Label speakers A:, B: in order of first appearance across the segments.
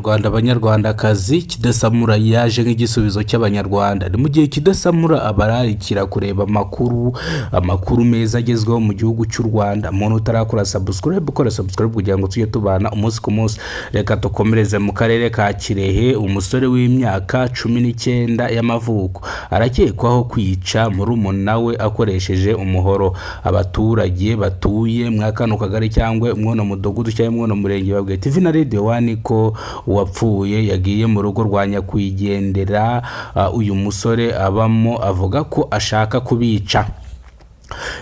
A: Banyarwandakazi, Kidasamura yaje nk'igisubizo cy'Abanyarwanda. Ni mu gihe Kidasamura abararikira kureba amakuru meza agezweho mu gihugu cy'u Rwanda. Umuntu utarakora subscribe, ukora subscribe kugira ngo tujye tubana umunsi ku munsi. Reka tukomereze mu karere ka Kirehe. Umusore w'imyaka 19 y'amavuko arakekwaho kwica murumuna we akoresheje umuhoro. Abaturage batuye mu kano kagari cyangwa umwono mudugudu cyangwa umwono murenge babwiye TV na Radio 1 ko uwapfuye yagiye mu rugo rwa nyakwigendera uyu musore abamo, avuga ko ashaka kubica.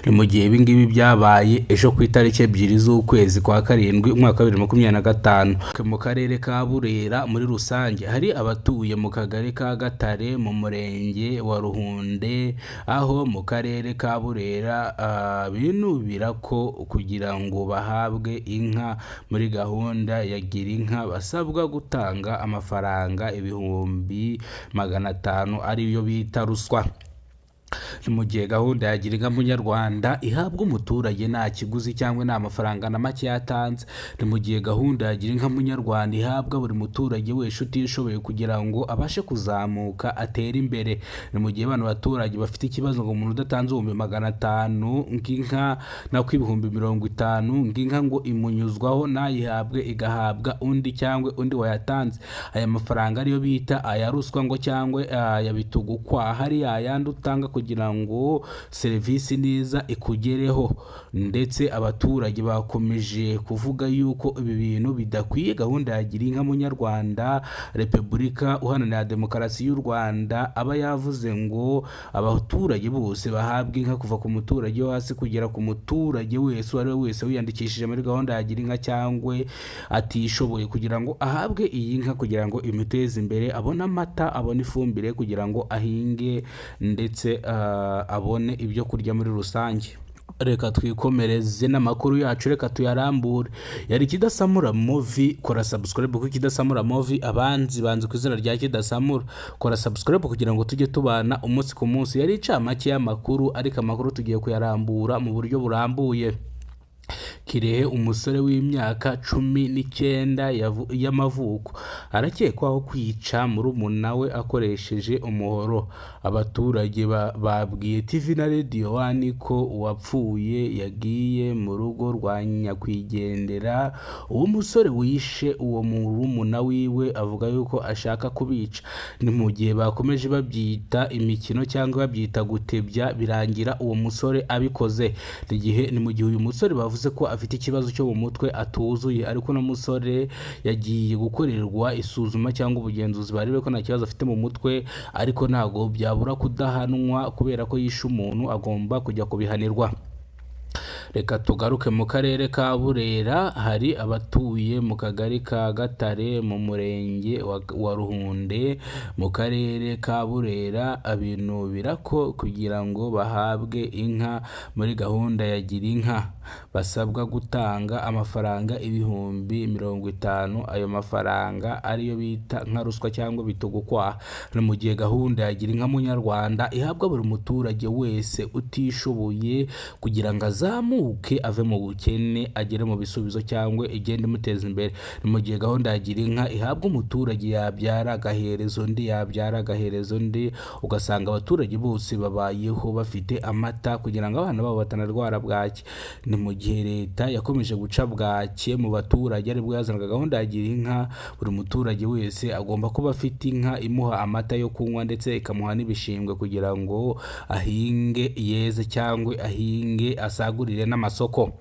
A: Ni mu gihe ibingibi byabaye ejo ku itariki 2 z'ukwezi kwa karindwi umwaka wa 2025 mu karere ka Burera. Muri rusange hari abatuye mu kagari ka Gatare mu murenge wa Ruhunde, aho mu karere ka Burera binubira ko kugira ngo bahabwe inka muri gahunda ya Girinka basabwa gutanga amafaranga 500,000 ariyo bita ruswa. Mu gihe gahunda ya Girinka Munyarwanda ihabwa umuturage nta kiguzi cyangwa nta mafaranga na make yatanze. Ni mu gihe gahunda ya Girinka Munyarwanda ihabwa buri muturage wese utishoboye kugira ngo abashe kuzamuka atere imbere. Ni mu gihe abantu baturage bafite ikibazo ngo umuntu udatanze 500,000 ng'inka na ku 50,000 ng'inka ngo imunyuzwaho nayihabwe igahabwa undi cyangwa undi wayatanze. Aya mafaranga ariyo bita aya ruswa ngo cyangwa ya bitugukwa, hari ayandi utanga kugira ngo serivisi neza ikugereho. Ndetse abaturage bakomeje kuvuga yuko ibi bintu bidakwiye. Gahunda ya Girinka Munyarwanda, Repubulika Iharanira Demokarasi y'u Rwanda aba yavuze ngo abaturage bose bahabwa inka kuva ku muturage wo hasi kugera ku muturage wese uwo ari we wese wiyandikishije muri gahunda ya Girinka cyangwa atishoboye, kugira ngo ahabwe iyi nka kugira ngo imuteze imbere, abone amata, abone ifumbire kugira ngo ahinge ndetse abone ibyo kurya muri rusange. Reka twikomereze n'amakuru yacu, reka tuyarambure. Yari Kidasamura Movie. Kora subscribe ku Kidasamura Movie. Abanzi banze ku izina rya Kidasamura, kora subscribe kugira ngo tujye tubana umunsi ku munsi. Yari icamake y'amakuru, ariko amakuru tugiye kuyarambura mu buryo burambuye. Kirehe, umusore w'imyaka 19 y'amavuko arakekwaho kwica murumuna we akoresheje umuhoro. Abaturage babwiye TV na Radio 1 ko uwapfuye yagiye mu rugo rwa nyakwigendera. Uwo musore wishe uwo murumuna wiwe avuga yuko ashaka kubica. Ni mu gihe bakomeje babyita imikino cyangwa babyita gutebya, birangira uwo musore abikoze. Ni mu gihe uyu musore bavuze ko afite ikibazo cyo mu mutwe atuzuye, ariko no musore yagiye gukorerwa isuzuma cyangwa ubugenzuzi barebe ko nta kibazo afite mu mutwe, ariko ntago byabura kudahanwa kubera ko yishe umuntu, agomba kujya kubihanirwa. Reka tugaruke mu karere ka Burera. Hari abatuye mu kagari ka Gatare mu murenge wa Ruhunde mu karere ka Burera abinubira ko kugira ngo bahabwe inka muri gahunda ya Girinka basabwa gutanga amafaranga 50,000. Ayo mafaranga ariyo bita nka ruswa cyangwa bitugukwa. Ni mu gihe gahunda ya Girinka Munyarwanda ihabwa buri muturage wese utishoboye kugira ngo azamuke ave mu bukene agere mu bisubizo cyangwa igende imuteza imbere. Ni mu gihe gahunda ya Girinka ihabwa umuturage yabyara agahereza undi, yabyara agahereza undi, ugasanga abaturage bose babayeho bafite amata kugira ngo abana babo batanarwara bwaki. Ni mu gihe leta yakomeje guca bwake mu baturage, aribwo yazanaga gahunda ya Girinka. Buri muturage wese agomba kuba afite inka imuha amata yo kunywa ndetse ikamuha n'ibishingwe kugira ngo ahinge yeze cyangwa ahinge asagurire n'amasoko.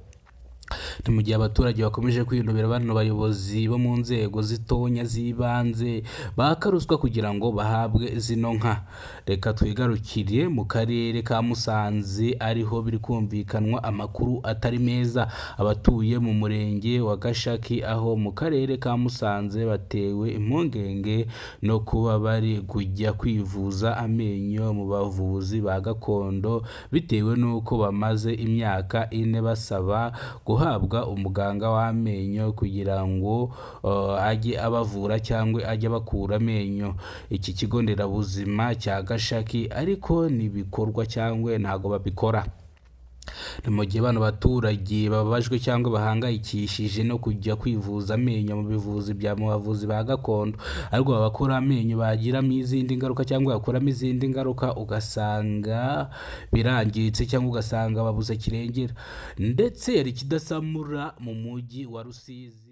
A: Ni mu gihe abaturage bakomeje kwinubira bano bayobozi bo mu nzego zitonya z'ibanze bakaruswa kugira ngo bahabwe zino nka. Reka twigarukire mu karere ka Musanze, ariho biri kumvikanwa amakuru atari meza. Abatuye mu murenge wa Gashaki aho mu karere ka Musanze batewe impungenge no kuba bari kujya kwivuza amenyo mu bavuzi ba gakondo, bitewe n'uko bamaze imyaka 4 basaba guhabwa umuganga w'amenyo kugira ngo ajye abavura cyangwa ajye bakura amenyo. Iki kigo nderabuzima cya Gashaki ariko nibikorwa cyangwa ntago babikora. Ni mu gihe bano baturage bababajwe cyangwa bahangayikishije no kujya kwivuza amenyo mu bavuzi ba gakondo, ariko abakora amenyo bagiramo izindi ngaruka cyangwa bakuramo izindi ngaruka, ugasanga birangiritse cyangwa ugasanga babuze kirengera. Ndetse hari ikidasamura mu mujyi wa Rusizi.